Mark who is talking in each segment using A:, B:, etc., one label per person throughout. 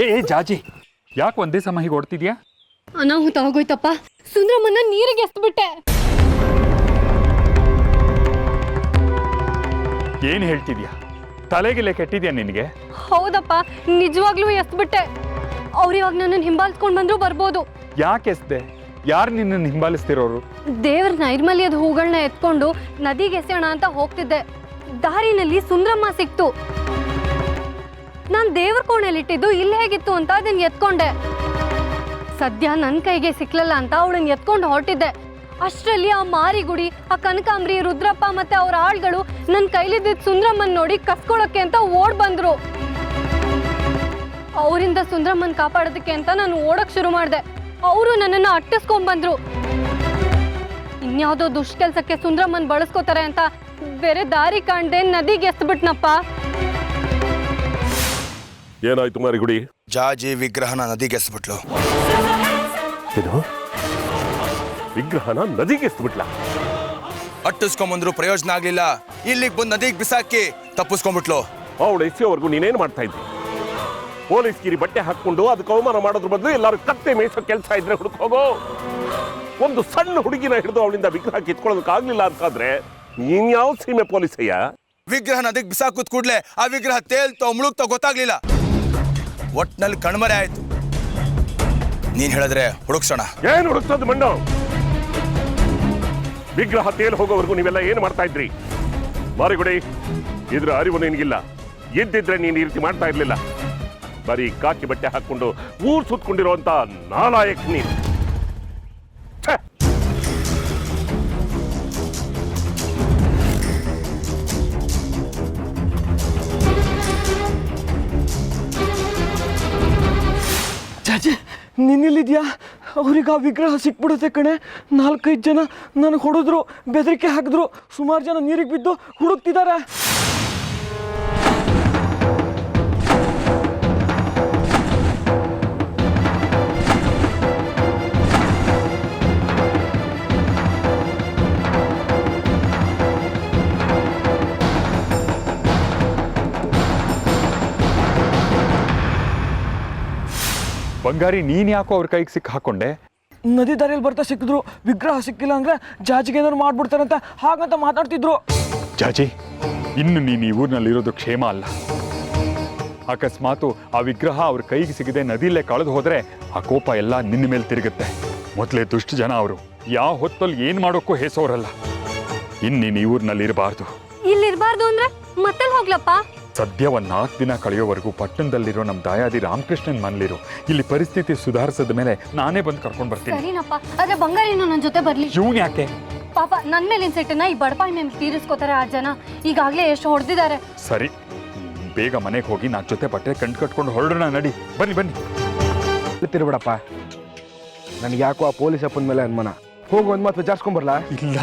A: ಏ ಜಾಜಿ, ಯಾಕೆ ಒಂದೇ ಸಮ ಹೀಗೆ ಓಡ್ತಿದ್ಯಾ?
B: ಅನಾಹುತ ಆಗೋಯ್ತಪ್ಪ. ಸುಂದ್ರಮ್ಮನ್ನ ನೀರಿಗೆ ಎಸ್ಬಿಟ್ಟೆ.
A: ಏನು ಹೇಳ್ತಿದ್ಯಾ? ತಲೆಗಿಲೆ ಕೆಟ್ಟಿದ್ಯಾ ನಿನಗೆ?
B: ಹೌದಪ್ಪ, ನಿಜವಾಗ್ಲೂ ಎಸ್ಬಿಟ್ಟೆ. ಅವ್ರು ಇವಾಗ ನನ್ನನ್ನು ಹಿಂಬಾಲಿಸ್ಕೊಂಡು ಬಂದ್ರು ಬರ್ಬೋದು.
A: ಯಾಕೆ ಎಸ್ದೆ? ಯಾರು ನಿನ್ನನ್ನು ಹಿಂಬಾಲಿಸ್ತಿರೋರು?
B: ದೇವ್ರ ನೈರ್ಮಲ್ಯದ ಹೂಗಳನ್ನ ಎತ್ಕೊಂಡು ನದಿಗೆ ಎಸೆಯೋಣ ಅಂತ ಹೋಗ್ತಿದ್ದೆ. ದಾರಿನಲ್ಲಿ ಸುಂದ್ರಮ್ಮ ಸಿಕ್ತು. ನಾನು ದೇವ್ರ ಕೋಣೆಲಿಟ್ಟಿದ್ದು ಇಲ್ಲಿ ಹೇಗಿತ್ತು ಅಂತ ಅದನ್ನ ಎತ್ಕೊಂಡೆ. ಸದ್ಯ ನನ್ನ ಕೈಗೆ ಸಿಕ್ಲಲ್ಲ ಅಂತ ಅವಳನ್ನ ಎತ್ಕೊಂಡು ಹೊರಟಿದ್ದೆ. ಅಷ್ಟರಲ್ಲಿ ಆ ಮಾರಿಗುಡಿ, ಆ ಕನಕಾಂಬ್ರಿ, ರುದ್ರಪ್ಪ ಮತ್ತೆ ಅವ್ರ ಆಳ್ಗಳು ನನ್ನ ಕೈಲಿದ್ದಿದ್ದ ಸುಂದ್ರಮ್ಮನ್ ನೋಡಿ ಕಸ್ಕೊಳಕ್ಕೆ ಅಂತ ಓಡ್ ಬಂದ್ರು. ಅವರಿಂದ ಸುಂದ್ರಮ್ಮನ್ ಕಾಪಾಡೋದಕ್ಕೆ ಅಂತ ನಾನು ಓಡಕ್ ಶುರು ಮಾಡಿದೆ. ಅವರು ನನ್ನನ್ನು ಅಟ್ಟಿಸ್ಕೊಂಡ್ಬಂದ್ರು. ಇನ್ಯಾವುದೋ ದುಷ್ಟ ಕೆಲ್ಸಕ್ಕೆ ಸುಂದ್ರಮ್ಮನ್ ಬಳಸ್ಕೋತಾರೆ ಅಂತ ಬೇರೆ ದಾರಿ ಕಾಣ್ದೆ ನದಿಗೆ ಎಸ್ಬಿಟ್ನಪ್ಪ.
C: ಏನಾಯ್ತು ಮಾರಿಗುಡಿ?
D: ಜಾಜಿ ವಿಗ್ರಹನ ನದಿಗೆ ಎಸ್ಬಿಟ್ಲು.
C: ಇದು ವಿಗ್ರಹನ ನದಿಗೆ ಎಸ್ಬಿಟ್ಲ?
D: ಅಟ್ಟಿಸ್ಕೊಂಬಂದ್ರು ಪ್ರಯೋಜನ ಆಗ್ಲಿಲ್ಲ. ಇಲ್ಲಿಗೆ ಬಂದು ನದಿಗೆ ಬಿಸಾಕಿ ತಪ್ಪಿಸ್ಕೊಂಡ್ಬಿಟ್ಲು.
C: ಅವಳು ಎಸೆಯವರೆಗೂ ನೀನೇನು ಮಾಡ್ತಾ ಇದ್ದಿ? ಪೊಲೀಸ್ಗಿರಿ ಬಟ್ಟೆ ಹಾಕೊಂಡು ಅದಕ್ಕೆ ಅವಮಾನ ಮಾಡೋದ್ರ ಬದಲು ಎಲ್ಲರೂ ಕತ್ತೆ ಮೇಯಿಸೋ ಕೆಲಸ ಇದ್ರೆ ಹುಡುಕೋಗೋ. ಒಂದು ಸಣ್ಣ ಹುಡುಗಿನ ಹಿಡಿದು ಅವಳಿಂದ ವಿಗ್ರಹ ಕಿತ್ಕೊಳ್ಳೋದಕ್ಕಾಗ್ಲಿಲ್ಲ ಅಂತಾದ್ರೆ ನೀನ್ ಯಾವ ಸೀಮೆ ಪೊಲೀಸಯ್ಯ?
D: ವಿಗ್ರಹ ನದಿಗೆ ಬಿಸಾಕುದ್ ಕೂಡ್ಲೆ ಆ ವಿಗ್ರಹ ತೇಲ್ತೋ ಮುಳುಗ್ತೋ ಗೊತ್ತಾಗ್ಲಿಲ್ಲ. ಒಟ್ನಲ್ಲಿ ಕಣ್ಮರೆ ಆಯ್ತು. ನೀನ್ ಹೇಳಿದ್ರೆ ಹುಡುಕ್ಸೋಣ.
C: ಏನ್ ಹುಡುಕ್ಸೋದು ಮಂಡ? ವಿಗ್ರಹ ತೇಲ್ ಹೋಗೋವರೆಗೂ ನೀವೆಲ್ಲ ಏನ್ ಮಾಡ್ತಾ ಇದ್ರಿ? ಮಾರಿಗುಡಿ, ಇದ್ರ ಅರಿವು ನಿನ್ಗಿಲ್ಲ. ಇದ್ದಿದ್ರೆ ನೀನ್ ಈ ರೀತಿ ಮಾಡ್ತಾ ಇರ್ಲಿಲ್ಲ. ಬರೀ ಕಾಕಿ ಬಟ್ಟೆ ಹಾಕೊಂಡು ಊರ್ ಸುತ್ಕೊಂಡಿರುವಂತ ನಾಲಾಯಕ್ ನೀನ್.
E: ಚಾಚೆ, ನಿನ್ನೆಲ್ಲಿದ್ಯಾ? ಅವ್ರಿಗೆ ಆ ವಿಗ್ರಹ ಸಿಕ್ಬಿಡುತ್ತೆ ಕಣೆ. 4-5 ಜನ ನನಗೆ ಹೊಡೆದ್ರು, ಬೆದರಿಕೆ ಹಾಕಿದ್ರು. ಸುಮಾರು ಜನ ನೀರಿಗೆ ಬಿದ್ದು ಹುಡುಕ್ತಿದ್ದಾರೆ.
A: ಬಂಗಾರಿ, ನೀನ್ ಯಾಕೋ ಅವ್ರ ಕೈಗೆ ಸಿಕ್ಕ ಹಾಕೊಂಡೆ?
E: ನದಿ ದಾರಿಯಲ್ಲಿ ಬರ್ತಾ ಸಿಕ್ಕಿದ್ರು. ವಿಗ್ರಹ ಸಿಕ್ಕಿಲ್ಲ ಅಂದ್ರೆ ಜಾಜಿಗೆ ಏನಾದ್ರು ಮಾಡ್ಬಿಡ್ತಾರಂತ ಹಾಗಂತ ಮಾತಾಡ್ತಿದ್ರು.
A: ಜಾಜಿ, ಇನ್ನು ನೀನು ಈ ಊರಿನಲ್ಲಿರೋದು ಕ್ಷೇಮ ಅಲ್ಲ. ಅಕಸ್ಮಾತು ಆ ವಿಗ್ರಹ ಅವ್ರ ಕೈಗೆ ಸಿಗದೆ ನದಿಯಲ್ಲೇ ಕಳೆದು ಹೋದ್ರೆ ಆ ಕೋಪ ಎಲ್ಲ ನಿನ್ನ ಮೇಲೆ ತಿರುಗುತ್ತೆ. ಮೊದಲೇ ದುಷ್ಟ ಜನ ಅವರು. ಯಾವ ಹೊತ್ತಲ್ಲಿ ಏನ್ ಮಾಡೋಕ್ಕೂ ಹೇಸೋರಲ್ಲ. ಇನ್ನೀನು ಈ ಊರಿನಲ್ಲಿ ಇರಬಾರ್ದು.
B: ಇಲ್ಲಿರ್ಬಾರ್ದು ಅಂದ್ರೆ ಮತ್ತೆ ಹೋಗ್ಲಪ್ಪ?
A: ಸದ್ಯ 4 ದಿನ ಕಳೆಯೋವರೆಗೂ ಪಟ್ಟಣದಲ್ಲಿರೋ ನಮ್ಮ ದಾಯಾದಿ ರಾಮಕೃಷ್ಣನ್ ಮನೇಲಿರು. ಇಲ್ಲಿ ಪರಿಸ್ಥಿತಿ ಸುಧಾರಿಸಿದ ಮೇಲೆ ನಾನೇ ಬಂದು ಕರ್ಕೊಂಡು ಬರ್ತೀನಿ.
B: ಸರಿನಪ್ಪ, ಆದ್ರೆ ಬಂಗಾರಿನೂ ನನ್ನ ಜೊತೆ ಬರ್ಲಿ.
A: ಇವನ್ ಯಾಕೆ?
B: ಪಾಪ ನನ್ನ ಮೇಲಿನ ಸಿಟ್ಟನ್ನ ಈ ಬಡಪಾಯಿ ಮೇಲೆ ತೀರಿಸ್ಕೋತಾರೆ ಆ ಜನ. ಈಗಾಗ್ಲೇ ಎಷ್ಟು ಹೊಡೆದಿದ್ದಾರೆ.
A: ಸರಿ, ಬೇಗ ಮನೆಗೆ ಹೋಗಿ 4 ಜೊತೆ ಬಟ್ಟೆ ಕಣ್ ಕಟ್ಕೊಂಡು ಹೊರಡೋಣ. ನಡಿ, ಬನ್ನಿ ಬನ್ನಿ.
F: ತಿರ್ಬೇಡಪ್ಪ, ನನಗೆ ಯಾಕೋ ಆ ಪೊಲೀಸ್ ಅಪ್ಪನ ಮೇಲೆ ಅನುಮಾನ. ಹೋಗಿ ಒಂದು ಮಾತು ವಿಚಾರಿಸ್ಕೊಂಬರ್ಲಾ?
A: ಇಲ್ಲ,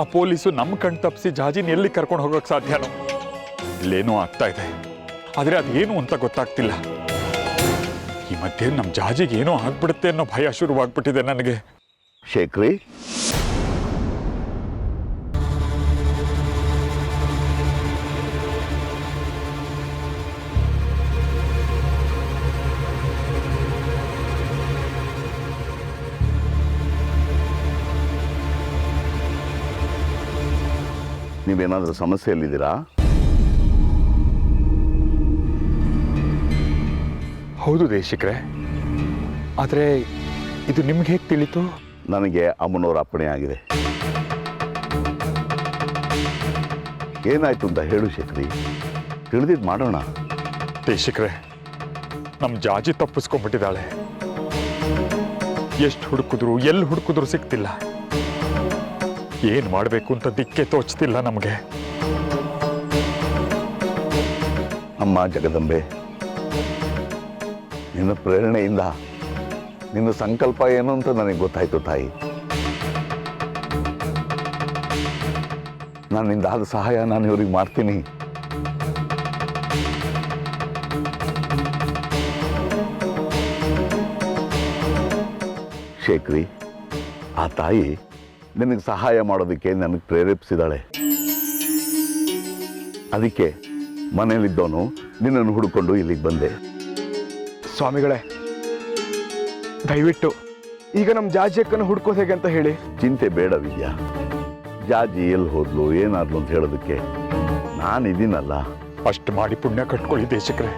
A: ಆ ಪೊಲೀಸು ನಮ್ಮ ಕಣ್ ತಪ್ಪಿಸಿ ಜಾಜಿನ ಎಲ್ಲಿ ಕರ್ಕೊಂಡು ಹೋಗೋಕೆ ಸಾಧ್ಯನೋ? ಇಲ್ಲೇನೋ ಆಗ್ತಾ ಇದೆ, ಆದರೆ ಅದೇನು ಅಂತ ಗೊತ್ತಾಗ್ತಿಲ್ಲ. ಈ ಮಧ್ಯೆ ನಮ್ಮ ಜಾಜಿಗೆ ಏನೋ ಆಗ್ಬಿಡುತ್ತೆ ಅನ್ನೋ ಭಯ ಶುರುವಾಗ್ಬಿಟ್ಟಿದೆ ನನಗೆ.
G: ಶೇಖ್ರಿ, ನೀವೇನಾದರೂ ಸಮಸ್ಯೆಯಲ್ಲಿದ್ದೀರಾ?
A: ಹೌದು ದೇಶಿಕ್ರೆ, ಆದರೆ ಇದು ನಿಮ್ಗೆ ಹೇಗೆ ತಿಳಿತು?
G: ನನಗೆ ಅಮ್ಮನವರ ಅಪ್ಪಣೆ ಆಗಿದೆ. ಏನಾಯ್ತು ಅಂತ ಹೇಳು ಶೇಖ್ರಿ, ತಿಳಿದಿದ್ದು ಮಾಡೋಣ.
A: ದೇಶಿಕ್ರೆ, ನಮ್ಮ ಜಾಜಿ ತಪ್ಪಿಸ್ಕೊಂಡ್ಬಿಟ್ಟಿದ್ದಾಳೆ. ಎಷ್ಟು ಹುಡುಕಿದ್ರು ಎಲ್ಲಿ ಹುಡುಕಿದ್ರು ಸಿಗ್ತಿಲ್ಲ. ಏನು ಮಾಡಬೇಕು ಅಂತ ದಿಕ್ಕೆ ತೋಚ್ತಿಲ್ಲ ನಮಗೆ.
G: ಅಮ್ಮ ಜಗದಂಬೆ, ನಿನ್ನ ಪ್ರೇರಣೆಯಿಂದ ನಿನ್ನ ಸಂಕಲ್ಪ ಏನು ಅಂತ ನನಗೆ ಗೊತ್ತಾಯ್ತು ತಾಯಿ. ನನ್ನಿಂದ ಆದ ಸಹಾಯ ನಾನು ಇವ್ರಿಗೆ ಮಾಡ್ತೀನಿ. ಶೇಖ್ರಿ, ಆ ತಾಯಿ ನಿನಗೆ ಸಹಾಯ ಮಾಡೋದಕ್ಕೆ ನನಗೆ ಪ್ರೇರೇಪಿಸಿದಾಳೆ. ಅದಕ್ಕೆ ಮನೇಲಿದ್ದವನು ನಿನ್ನನ್ನು ಹುಡುಕೊಂಡು ಇಲ್ಲಿಗೆ ಬಂದೆ.
F: ಸ್ವಾಮಿಗಳೇ, ದಯವಿಟ್ಟು ಈಗ ನಮ್ಮ ಜಾಜಿ ಅಕ್ಕನ ಹುಡ್ಕೋದು ಹೇಗೆ ಅಂತ ಹೇಳಿ.
G: ಚಿಂತೆ ಬೇಡ ವಿದ್ಯಾ. ಜಾಜಿ ಎಲ್ಲಿ ಹೋದ್ಲು ಏನಾದ್ಲು ಅಂತ ಹೇಳೋದಕ್ಕೆ ನಾನಿದ್ದೀನಲ್ಲ.
A: ಅಷ್ಟು ಮಾಡಿ ಪುಣ್ಯ ಕಟ್ಕೊಳ್ಳಿ ದೇಶಕ್ರೆ.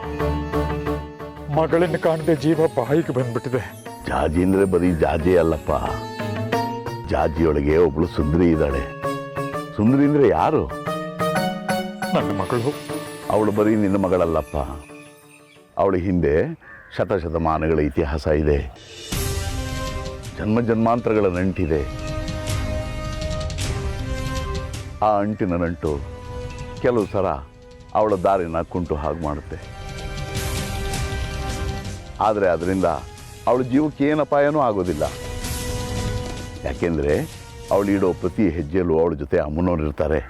A: ಮಗಳನ್ನು ಕಾಣದೆ ಜೀವ ಬಾಯಿಗೆ ಬಂದ್ಬಿಟ್ಟಿದೆ.
G: ಜಾಜಿ ಅಂದ್ರೆ ಬರೀ ಜಾಜಿ ಅಲ್ಲಪ್ಪ. ಜಾಜಿಯೊಳಗೆ ಒಬ್ಳು ಸುಂದರಿ ಇದ್ದಾಳೆ. ಸುಂದರಿ ಅಂದ್ರೆ ಯಾರು?
A: ನನ್ನ ಮಗಳು.
G: ಅವಳು ಬರೀ ನಿನ್ನ ಮಗಳಲ್ಲಪ್ಪ. ಅವಳ ಹಿಂದೆ ಶತಶತಮಾನಗಳ ಇತಿಹಾಸ ಇದೆ, ಜನ್ಮ ಜನ್ಮಾಂತರಗಳ ನಂಟಿದೆ. ಆ ಅಂಟಿನ ನಂಟು ಕೆಲವು ಸಲ ಅವಳ ದಾರಿನ ಕುಂಟು ಹಾಗೆ ಮಾಡುತ್ತೆ. ಆದರೆ ಅದರಿಂದ ಅವಳ ಜೀವಕ್ಕೆ ಏನು ಅಪಾಯನೂ ಆಗೋದಿಲ್ಲ. ಯಾಕೆಂದರೆ ಅವಳು ಇಡೋ ಪ್ರತಿ ಹೆಜ್ಜೆಯಲ್ಲೂ ಅವಳ ಜೊತೆ ಅಮ್ಮನವರಿರ್ತಾರೆ.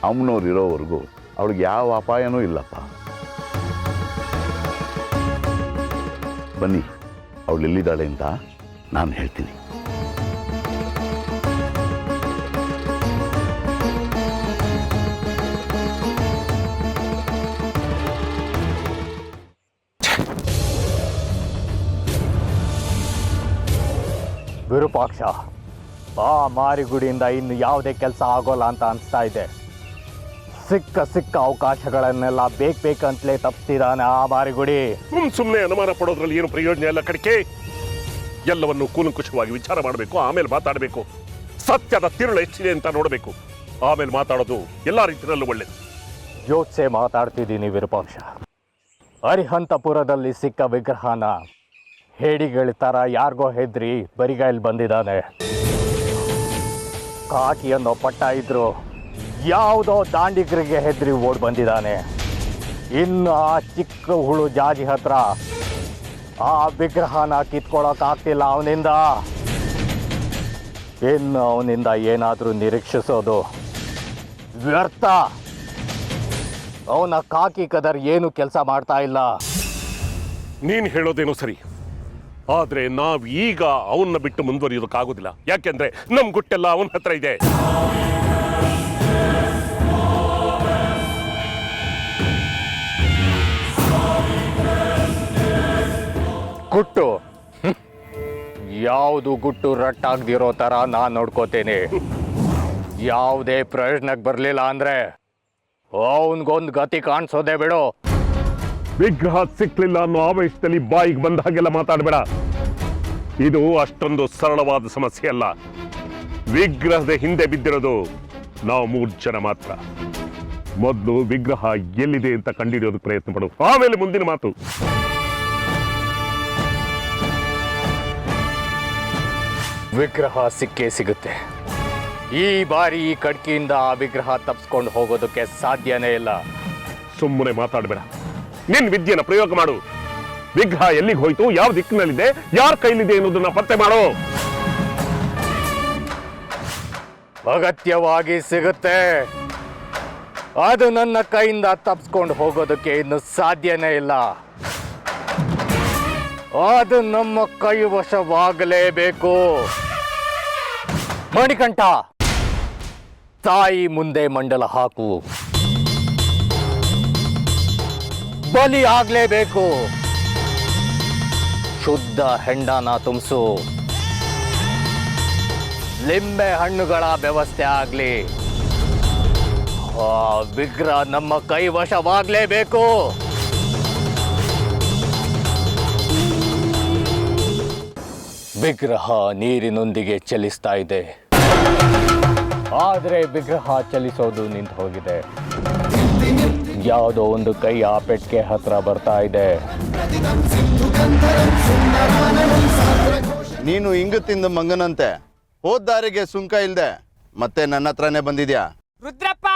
G: ಅಮ್ಮನವ್ರಿರೋವರೆಗೂ ಅವಳಿಗೆ ಯಾವ ಅಪಾಯನೂ ಇಲ್ಲಪ್ಪ. ಬನ್ನಿ, ಅವಳು ಎಲ್ಲಿದ್ದಾಳೆ ಅಂತ ನಾನು ಹೇಳ್ತೀನಿ.
H: ವಿರೂಪಾಕ್ಷ, ಆ ಮಾರಿಗುಡಿಯಿಂದ ಇನ್ನು ಯಾವುದೇ ಕೆಲಸ ಆಗೋಲ್ಲ ಅಂತ ಅನಿಸ್ತಾ ಇದೆ. ಸಿಕ್ಕ ಅವಕಾಶಗಳನ್ನೆಲ್ಲ ಬೇಕಂತಲೇ ತಪ್ಪಿಸಿದಾನೆ ಆ ಮಾರಿಗುಡಿ.
C: ಸುಮ್ಮನೆ ಅನುಮಾನ ಪಡೋದ್ರಲ್ಲಿ ಏನು ಪ್ರಯೋಜನ ಇಲ್ಲ ಕಡಿಕೆ. ಎಲ್ಲವನ್ನು ಕೂಲಂಕುಷವಾಗಿ ವಿಚಾರ ಮಾಡಬೇಕು, ಆಮೇಲೆ ಮಾತಾಡಬೇಕು. ಸತ್ಯದ ತಿರುಳು ಎಷ್ಟಿದೆ ಅಂತ ನೋಡಬೇಕು, ಆಮೇಲೆ ಮಾತಾಡೋದು ಎಲ್ಲ ರೀತಿಯಲ್ಲೂ ಒಳ್ಳೇದು.
H: ಯೋಚಿಸೆ ಮಾತಾಡ್ತಿದ್ದೀನಿ ವಿರೂಪಾಕ್ಷ. ಅರಿಹಂತಪುರದಲ್ಲಿ ಸಿಕ್ಕ ವಿಗ್ರಹನ ಹೇಡಿಗಳ ಥರ ಯಾರಿಗೋ ಹೆದ್ರಿ ಬರಿಗೈಲಿ ಬಂದಿದ್ದಾನೆ. ಕಾಕಿ ಅನ್ನೋ ಪಟ್ಟ ಇದ್ರು ಯಾವುದೋ ದಾಂಡಿಗರಿಗೆ ಹೆದ್ರಿ ಓಡ್ ಬಂದಿದ್ದಾನೆ. ಇನ್ನು ಆ ಚಿಕ್ಕ ಹುಳು ಜಾಜಿ ಹತ್ರ ಆ ವಿಗ್ರಹನ ಕಿತ್ಕೊಳ್ಳೋಕ್ಕಾಗ್ತಿಲ್ಲ ಅವನಿಂದ. ಇನ್ನು ಅವನಿಂದ ಏನಾದರೂ ನಿರೀಕ್ಷಿಸೋದು ವ್ಯರ್ಥ. ಅವನ ಕಾಕಿ ಕದರ್ ಏನು ಕೆಲಸ ಮಾಡ್ತಾ ಇಲ್ಲ.
C: ನೀನು ಹೇಳೋದೇನೋ ಸರಿ, ಆದ್ರೆ ನಾವು ಈಗ ಅವನ್ನ ಬಿಟ್ಟು ಮುಂದುವರಿಯೋದಕ್ಕಾಗೋದಿಲ್ಲ. ಯಾಕೆಂದ್ರೆ ನಮ್ ಗುಟ್ಟೆಲ್ಲ ಅವನ ಹತ್ರ ಇದೆ.
H: ಗುಟ್ಟು ಯಾವುದು ಗುಟ್ಟು ರಟ್ಟಾಗ್ದಿರೋ ಥರ ನಾನು ನೋಡ್ಕೋತೇನೆ. ಯಾವುದೇ ಪ್ರಯೋಜನಕ್ಕೆ ಬರಲಿಲ್ಲ ಅಂದ್ರೆ ಅವನಿಗೊಂದು ಗತಿ ಕಾಣಿಸೋದೇ ಬಿಡು.
C: ವಿಗ್ರಹ ಸಿಕ್ಲಿಲ್ಲ ಅನ್ನೋ ಆವೇಶದಲ್ಲಿ ಬಾಯಿಗೆ ಬಂದ ಹಾಗೆಲ್ಲ ಮಾತಾಡಬೇಡ. ಇದು ಅಷ್ಟೊಂದು ಸರಳವಾದ ಸಮಸ್ಯೆ ಅಲ್ಲ. ವಿಗ್ರಹದ ಹಿಂದೆ ಬಿದ್ದಿರೋದು ನಾವು 3 ಜನ ಮಾತ್ರ. ಮೊದಲು ವಿಗ್ರಹ ಎಲ್ಲಿದೆ ಅಂತ ಕಂಡುಹಿಡಿಯೋದಕ್ಕೆ ಪ್ರಯತ್ನ ಪಡು, ಆಮೇಲೆ ಮುಂದಿನ ಮಾತು.
H: ವಿಗ್ರಹ ಸಿಕ್ಕೇ ಸಿಗುತ್ತೆ. ಈ ಬಾರಿ ಈ ಕಡ್ಕಿಯಿಂದ ಆ ವಿಗ್ರಹ ತಪ್ಪಿಸ್ಕೊಂಡು ಹೋಗೋದಕ್ಕೆ ಸಾಧ್ಯನೇ ಇಲ್ಲ.
C: ಸುಮ್ಮನೆ ಮಾತಾಡಬೇಡ, ನಿನ್ ವಿದ್ಯೆನ ಪ್ರಯೋಗ ಮಾಡು. ವಿಗ್ರಹ ಎಲ್ಲಿಗೆ ಹೋಯ್ತು, ಯಾವ ದಿಕ್ಕಿನಲ್ಲಿದೆ, ಯಾರ ಕೈಲಿದೆ ಅನ್ನೋದನ್ನ ಪತ್ತೆ ಮಾಡು.
H: ಅಗತ್ಯವಾಗಿ ಸಿಗುತ್ತೆ. ಅದು ನನ್ನ ಕೈಯಿಂದ ತಪ್ಪಿಸ್ಕೊಂಡು ಹೋಗೋದಕ್ಕೆ ಇನ್ನು ಸಾಧ್ಯನೇ ಇಲ್ಲ. ಅದು ನಮ್ಮ ಕೈ ವಶವಾಗಲೇಬೇಕು. ಮಣಿಕಂಠ, ತಾಯಿ ಮುಂದೆ ಮಂಡಲ ಹಾಕು. ಬಲಿ ಆಗ್ಲೇಬೇಕು. ಶುದ್ಧ ಹೆಂಡನ ತುಂಬಿಸು. ಲಿಂಬೆ ಹಣ್ಣುಗಳ ವ್ಯವಸ್ಥೆ ಆಗ್ಲಿ. ಆ ವಿಗ್ರಹ ನಮ್ಮ ಕೈ ವಶವಾಗಲೇಬೇಕು. ವಿಗ್ರಹ ನೀರಿನೊಂದಿಗೆ ಚಲಿಸ್ತಾ ಇದೆ, ಆದರೆ ವಿಗ್ರಹ ಚಲಿಸೋದು ನಿಂತು ಹೋಗಿದೆ. ಯಾವುದೋ ಒಂದು ಕೈ ಆ ಪೆಟ್ಟಿಗೆ ಹತ್ರ ಬರ್ತಾ ಇದೆ.
I: ನೀನು ಇಂಗು ತಿಂದ ಮಂಗನಂತೆ ಹೋದ ದಾರಿಗೆ ಸುಂಕ ಇಲ್ದೆ ಮತ್ತೆ ನನ್ನ ಹತ್ರನೇ ಬಂದಿದ್ಯಾ?
J: ರುದ್ರಪ್ಪ,